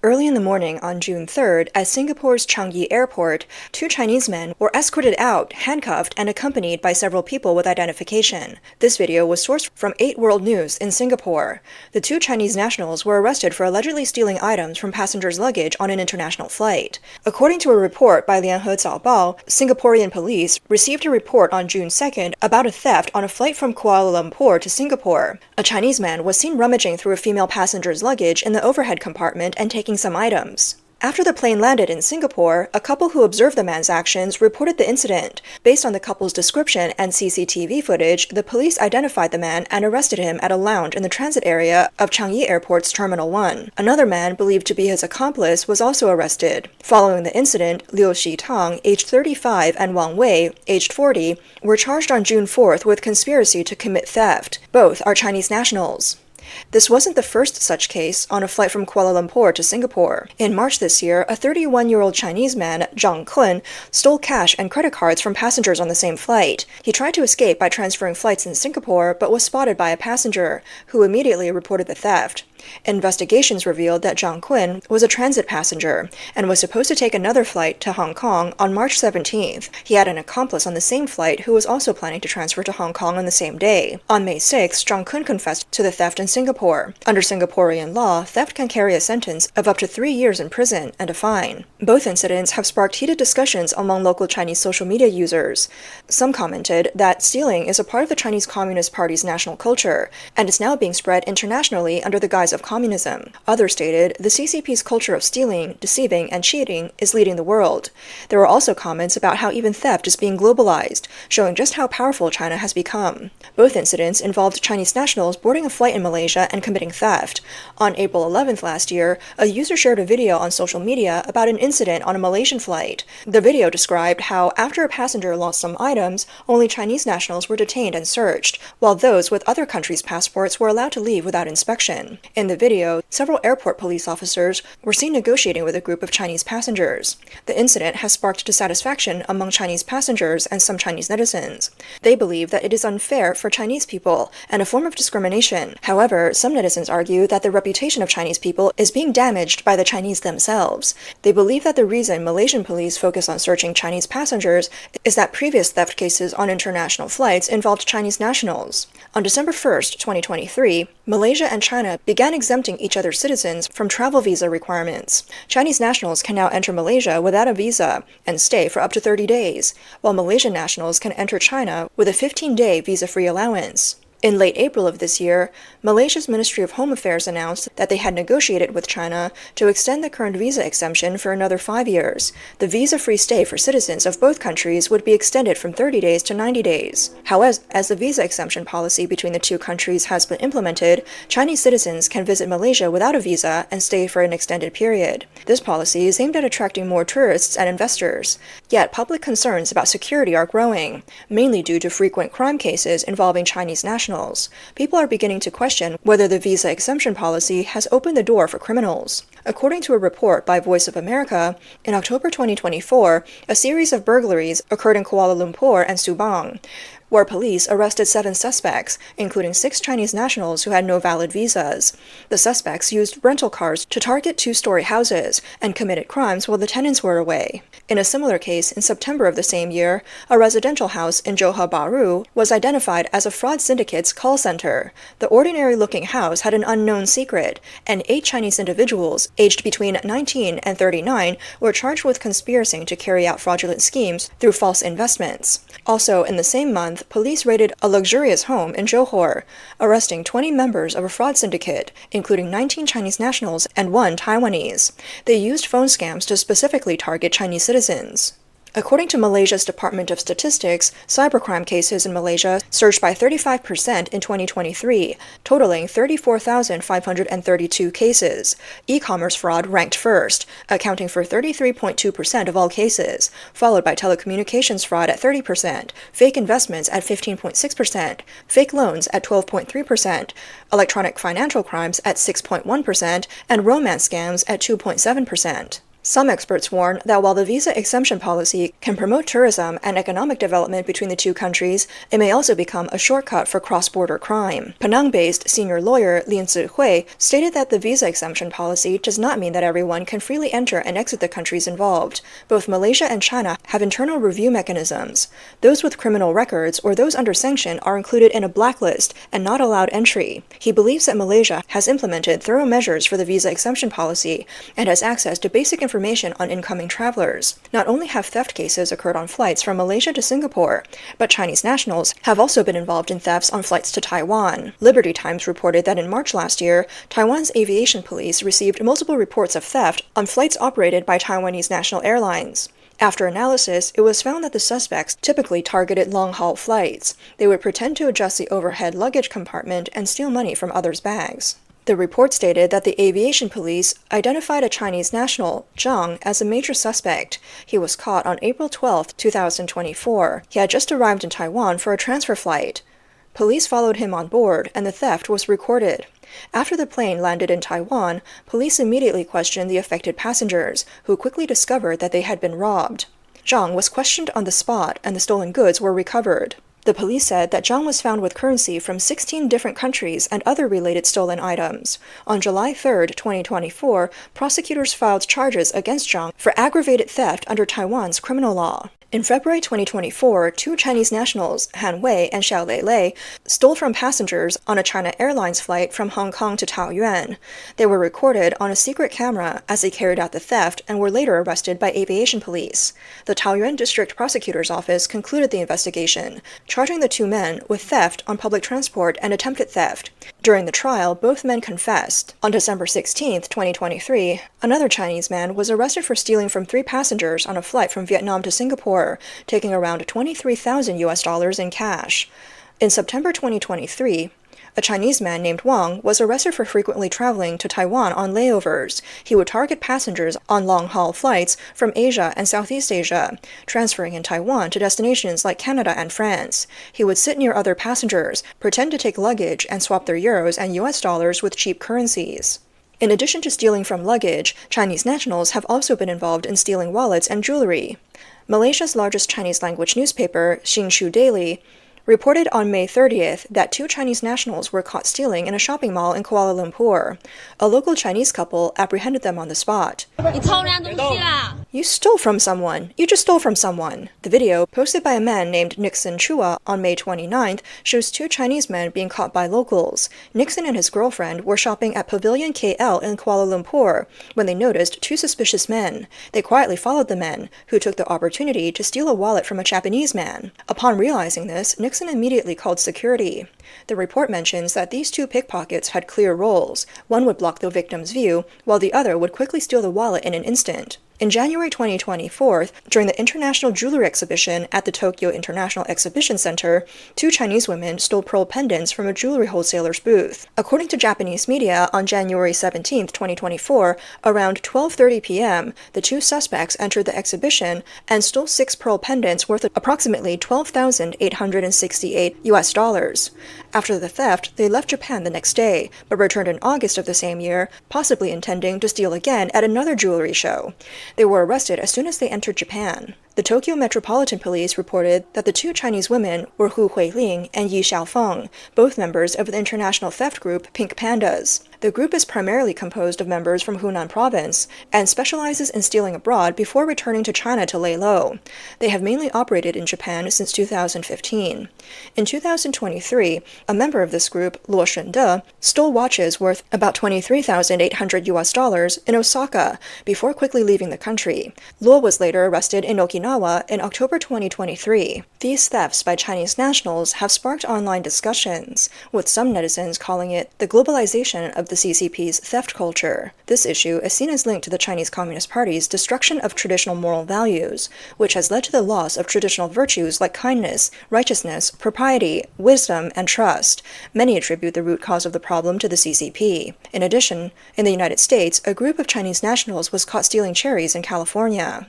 Early in the morning on June 3rd, at Singapore's Changi airport, two Chinese men were escorted out, handcuffed, and accompanied by several people with identification. This video was sourced from 8 World News in Singapore. The two Chinese nationals were arrested for allegedly stealing items from passengers' luggage on an international flight. According to a report by Lianhe Zaobao, Singaporean police received a report on June 2nd about a theft on a flight from Kuala Lumpur to Singapore. A Chinese man was seen rummaging through a female passenger's luggage in the overhead compartment and taking some items. After the plane landed in Singapore, a couple who observed the man's actions reported the incident. Based on the couple's description and CCTV footage, the police identified the man and arrested him at a lounge in the transit area of Changi Airport's Terminal 1. Another man, believed to be his accomplice, was also arrested. Following the incident, Liu Xitang, aged 35, and Wang Wei, aged 40, were charged on June 4th with conspiracy to commit theft. Both are Chinese nationals. This wasn't the first such case on a flight from Kuala Lumpur to Singapore. In March this year, a 31-year-old Chinese man, Zhang Kun, stole cash and credit cards from passengers on the same flight. He tried to escape by transferring flights in Singapore, but was spotted by a passenger, who immediately reported the theft. Investigations revealed that Zhang Kun was a transit passenger and was supposed to take another flight to Hong Kong on March 17th. He had an accomplice on the same flight who was also planning to transfer to Hong Kong on the same day. On May 6th, Zhang Kun confessed to the theft in Singapore. Under Singaporean law, theft can carry a sentence of up to 3 years in prison and a fine. Both incidents have sparked heated discussions among local Chinese social media users. Some commented that stealing is a part of the Chinese Communist Party's national culture, and is now being spread internationally under the guise of communism. Others stated the CCP's culture of stealing, deceiving, and cheating is leading the world. There were also comments about how even theft is being globalized, showing just how powerful China has become. Both incidents involved Chinese nationals boarding a flight in Malaysia and committing theft. On April 11th last year, a user shared a video on social media about an incident on a Malaysian flight. The video described how, after a passenger lost some items, only Chinese nationals were detained and searched, while those with other countries' passports were allowed to leave without inspection. In the video, several airport police officers were seen negotiating with a group of Chinese passengers. The incident has sparked dissatisfaction among Chinese passengers and some Chinese netizens. They believe that it is unfair for Chinese people and a form of discrimination. However, some netizens argue that the reputation of Chinese people is being damaged by the Chinese themselves. They believe that the reason Malaysian police focus on searching Chinese passengers is that previous theft cases on international flights involved Chinese nationals. On December 1st, 2023, Malaysia and China began exempting each other's citizens from travel visa requirements. Chinese nationals can now enter Malaysia without a visa and stay for up to 30 days, while Malaysian nationals can enter China with a 15-day visa-free allowance. In late April of this year, Malaysia's Ministry of Home Affairs announced that they had negotiated with China to extend the current visa exemption for another 5 years. The visa-free stay for citizens of both countries would be extended from 30 days to 90 days. However, as the visa exemption policy between the two countries has been implemented, Chinese citizens can visit Malaysia without a visa and stay for an extended period. This policy is aimed at attracting more tourists and investors. Yet, public concerns about security are growing, mainly due to frequent crime cases involving Chinese nationals. People are beginning to question whether the visa exemption policy has opened the door for criminals. According to a report by Voice of America, in October 2024, a series of burglaries occurred in Kuala Lumpur and Subang, where police arrested 7 suspects, including 6 Chinese nationals who had no valid visas. The suspects used rental cars to target 2-story houses and committed crimes while the tenants were away. In a similar case, in September of the same year, a residential house in Johor Bahru was identified as a fraud syndicate's call center. The ordinary-looking house had an unknown secret, and 8 Chinese individuals, aged between 19 and 39, were charged with conspiring to carry out fraudulent schemes through false investments. Also, in the same month, police raided a luxurious home in Johor, arresting 20 members of a fraud syndicate, including 19 Chinese nationals and 1 Taiwanese. They used phone scams to specifically target Chinese citizens. According to Malaysia's Department of Statistics, cybercrime cases in Malaysia surged by 35% in 2023, totaling 34,532 cases. E-commerce fraud ranked first, accounting for 33.2% of all cases, followed by telecommunications fraud at 30%, fake investments at 15.6%, fake loans at 12.3%, electronic financial crimes at 6.1%, and romance scams at 2.7%. Some experts warn that while the visa exemption policy can promote tourism and economic development between the two countries, it may also become a shortcut for cross-border crime. Penang-based senior lawyer Lin Zihui stated that the visa exemption policy does not mean that everyone can freely enter and exit the countries involved. Both Malaysia and China have internal review mechanisms. Those with criminal records or those under sanction are included in a blacklist and not allowed entry. He believes that Malaysia has implemented thorough measures for the visa exemption policy and has access to basic information on incoming travelers. Not only have theft cases occurred on flights from Malaysia to Singapore, but Chinese nationals have also been involved in thefts on flights to Taiwan. Liberty Times reported that in March last year, Taiwan's aviation police received multiple reports of theft on flights operated by Taiwanese national airlines. After analysis, it was found that the suspects typically targeted long-haul flights. They would pretend to adjust the overhead luggage compartment and steal money from others' bags. The report stated that the aviation police identified a Chinese national, Zhang, as a major suspect. He was caught on April 12, 2024. He had just arrived in Taiwan for a transfer flight. Police followed him on board, and the theft was recorded. After the plane landed in Taiwan, police immediately questioned the affected passengers, who quickly discovered that they had been robbed. Zhang was questioned on the spot, and the stolen goods were recovered. The police said that Zhang was found with currency from 16 different countries and other related stolen items. On July 3, 2024, prosecutors filed charges against Zhang for aggravated theft under Taiwan's criminal law. In February 2024, two Chinese nationals, Han Wei and Xiao Leilei, stole from passengers on a China Airlines flight from Hong Kong to Taoyuan. They were recorded on a secret camera as they carried out the theft and were later arrested by aviation police. The Taoyuan District Prosecutor's Office concluded the investigation, charging the two men with theft on public transport and attempted theft. During the trial, both men confessed. On December 16, 2023, another Chinese man was arrested for stealing from three passengers on a flight from Vietnam to Singapore, taking around $23,000 in cash. In September 2023, a Chinese man named Wang was arrested for frequently traveling to Taiwan on layovers. He would target passengers on long-haul flights from Asia and Southeast Asia, transferring in Taiwan to destinations like Canada and France. He would sit near other passengers, pretend to take luggage, and swap their euros and US dollars with cheap currencies. In addition to stealing from luggage, Chinese nationals have also been involved in stealing wallets and jewelry. Malaysia's largest Chinese-language newspaper, Xingshu Daily, reported on May 30th that two Chinese nationals were caught stealing in a shopping mall in Kuala Lumpur. A local Chinese couple apprehended them on the spot. You stole from someone. You just stole from someone. The video, posted by a man named Nixon Chua on May 29th, shows two Chinese men being caught by locals. Nixon and his girlfriend were shopping at Pavilion KL in Kuala Lumpur when they noticed two suspicious men. They quietly followed the men, who took the opportunity to steal a wallet from a Japanese man. Upon realizing this, Nixon immediately called security. The report mentions that these two pickpockets had clear roles. One would block the victim's view, while the other would quickly steal the wallet in an instant. In January 2024, during the International Jewelry Exhibition at the Tokyo International Exhibition Center, two Chinese women stole pearl pendants from a jewelry wholesaler's booth. According to Japanese media, on January 17, 2024, around 12:30 p.m., the two suspects entered the exhibition and stole 6 pearl pendants worth approximately $12,868. After the theft, they left Japan the next day, but returned in August of the same year, possibly intending to steal again at another jewelry show. They were arrested as soon as they entered Japan. The Tokyo Metropolitan Police reported that the two Chinese women were Hu Huiling and Yi Xiaofeng, both members of the international theft group Pink Pandas. The group is primarily composed of members from Hunan province and specializes in stealing abroad before returning to China to lay low. They have mainly operated in Japan since 2015. In 2023, a member of this group, Luo Shunde, stole watches worth about $23,800 in Osaka before quickly leaving the country. Luo was later arrested in Okinawa in October 2023. These thefts by Chinese nationals have sparked online discussions, with some netizens calling it the globalization of the CCP's theft culture. This issue is seen as linked to the Chinese Communist Party's destruction of traditional moral values, which has led to the loss of traditional virtues like kindness, righteousness, propriety, wisdom, and trust. Many attribute the root cause of the problem to the CCP. In addition, in the United States, a group of Chinese nationals was caught stealing cherries in California.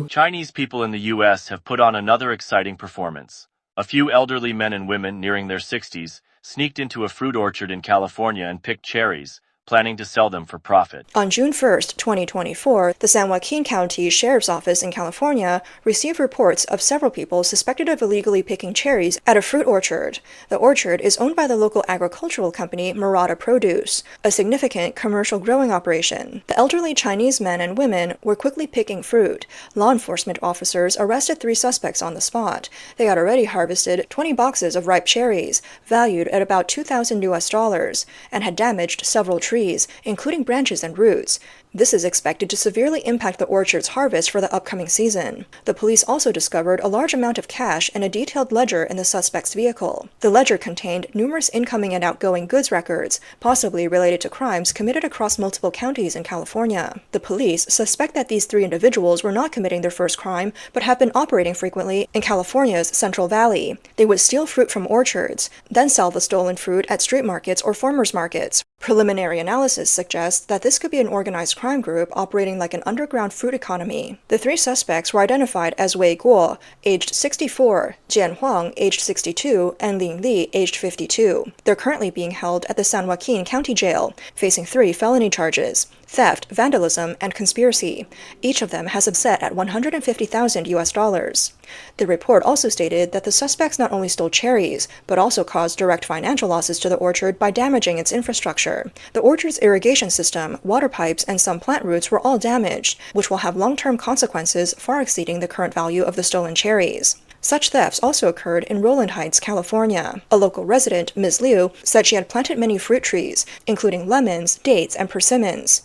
Chinese people in the U.S. have put on another exciting performance. A few elderly men and women nearing their 60s sneaked into a fruit orchard in California and picked cherries, planning to sell them for profit. On June 1, 2024, the San Joaquin County Sheriff's Office in California received reports of several people suspected of illegally picking cherries at a fruit orchard. The orchard is owned by the local agricultural company Murata Produce, a significant commercial growing operation. The elderly Chinese men and women were quickly picking fruit. Law enforcement officers arrested 3 suspects on the spot. They had already harvested 20 boxes of ripe cherries, valued at about $2,000, and had damaged several trees, including branches and roots. This is expected to severely impact the orchard's harvest for the upcoming season. The police also discovered a large amount of cash and a detailed ledger in the suspect's vehicle. The ledger contained numerous incoming and outgoing goods records, possibly related to crimes committed across multiple counties in California. The police suspect that these 3 individuals were not committing their first crime, but have been operating frequently in California's Central Valley. They would steal fruit from orchards, then sell the stolen fruit at street markets or farmers markets. Preliminary analysis suggests that this could be an organized crime group operating like an underground fruit economy. The 3 suspects were identified as Wei Guo, aged 64, Jian Huang, aged 62, and Ling Li, aged 52. They're currently being held at the San Joaquin County Jail, facing 3 felony charges: theft, vandalism, and conspiracy. Each of them has a set at $150,000. The report also stated that the suspects not only stole cherries, but also caused direct financial losses to the orchard by damaging its infrastructure. The orchard's irrigation system, water pipes, and some plant roots were all damaged, which will have long-term consequences far exceeding the current value of the stolen cherries. Such thefts also occurred in Rowland Heights, California. A local resident, Ms. Liu, said she had planted many fruit trees, including lemons, dates, and persimmons.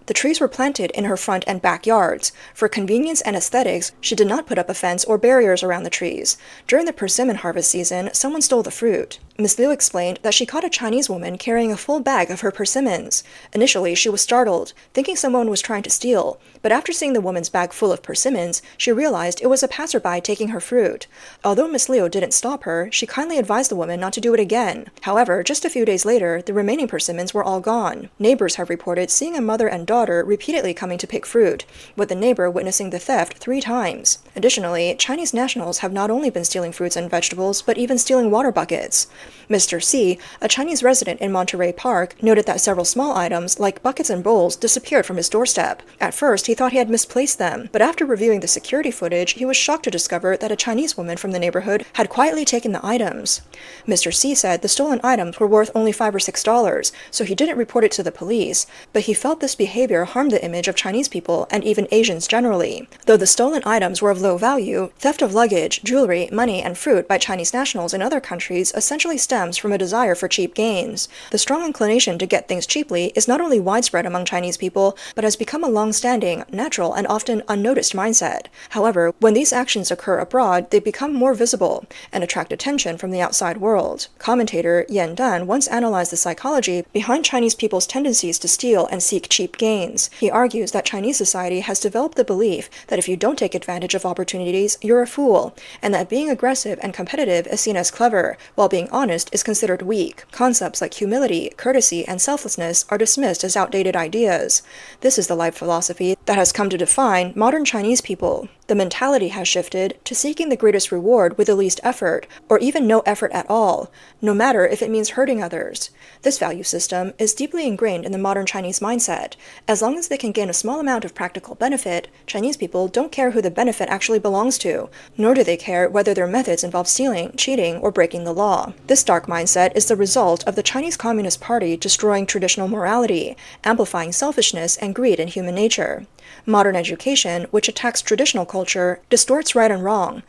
The trees were planted in her front and backyards. For convenience and aesthetics, she did not put up a fence or barriers around the trees. During the persimmon harvest season, someone stole the fruit. Ms. Liu explained that she caught a Chinese woman carrying a full bag of her persimmons. Initially, she was startled, thinking someone was trying to steal, but after seeing the woman's bag full of persimmons, she realized it was a passerby taking her fruit. Although Ms. Liu didn't stop her, she kindly advised the woman not to do it again. However, just a few days later, the remaining persimmons were all gone. Neighbors have reported seeing a mother and daughter repeatedly coming to pick fruit, with the neighbor witnessing the theft 3 times. Additionally, Chinese nationals have not only been stealing fruits and vegetables, but even stealing water buckets. Mr. C, a Chinese resident in Monterey Park, noted that several small items, like buckets and bowls, disappeared from his doorstep. At first, he thought he had misplaced them, but after reviewing the security footage, he was shocked to discover that a Chinese woman from the neighborhood had quietly taken the items. Mr. C said the stolen items were worth only $5 or $6, so he didn't report it to the police, but he felt this behavior harmed the image of Chinese people and even Asians generally. Though the stolen items were of low value, theft of luggage, jewelry, money, and fruit by Chinese nationals in other countries essentially stems from a desire for cheap gains. The strong inclination to get things cheaply is not only widespread among Chinese people, but has become a long-standing, natural, and often unnoticed mindset. However, when these actions occur abroad, they become more visible and attract attention from the outside world. Commentator Yan Dan once analyzed the psychology behind Chinese people's tendencies to steal and seek cheap gains. He argues that Chinese society has developed the belief that if you don't take advantage of opportunities, you're a fool, and that being aggressive and competitive is seen as clever, while being honest is considered weak. Concepts like humility, courtesy, and selflessness are dismissed as outdated ideas. This is the life philosophy that has come to define modern Chinese people. The mentality has shifted to seeking the greatest reward with the least effort, or even no effort at all, no matter if it means hurting others. This value system is deeply ingrained in the modern Chinese mindset. As long as they can gain a small amount of practical benefit, Chinese people don't care who the benefit actually belongs to, nor do they care whether their methods involve stealing, cheating, or breaking the law. This dark mindset is the result of the Chinese Communist Party destroying traditional morality, amplifying selfishness and greed in human nature. Modern education, which attacks traditional culture, distorts right and wrong.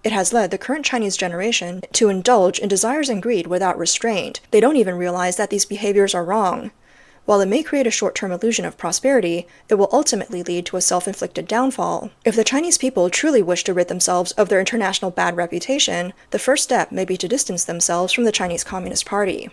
It has led the current Chinese generation to indulge in desires and greed without restraint. They don't even realize that these behaviors are wrong. While it may create a short-term illusion of prosperity, it will ultimately lead to a self-inflicted downfall. If the Chinese people truly wish to rid themselves of their international bad reputation, the first step may be to distance themselves from the Chinese Communist Party.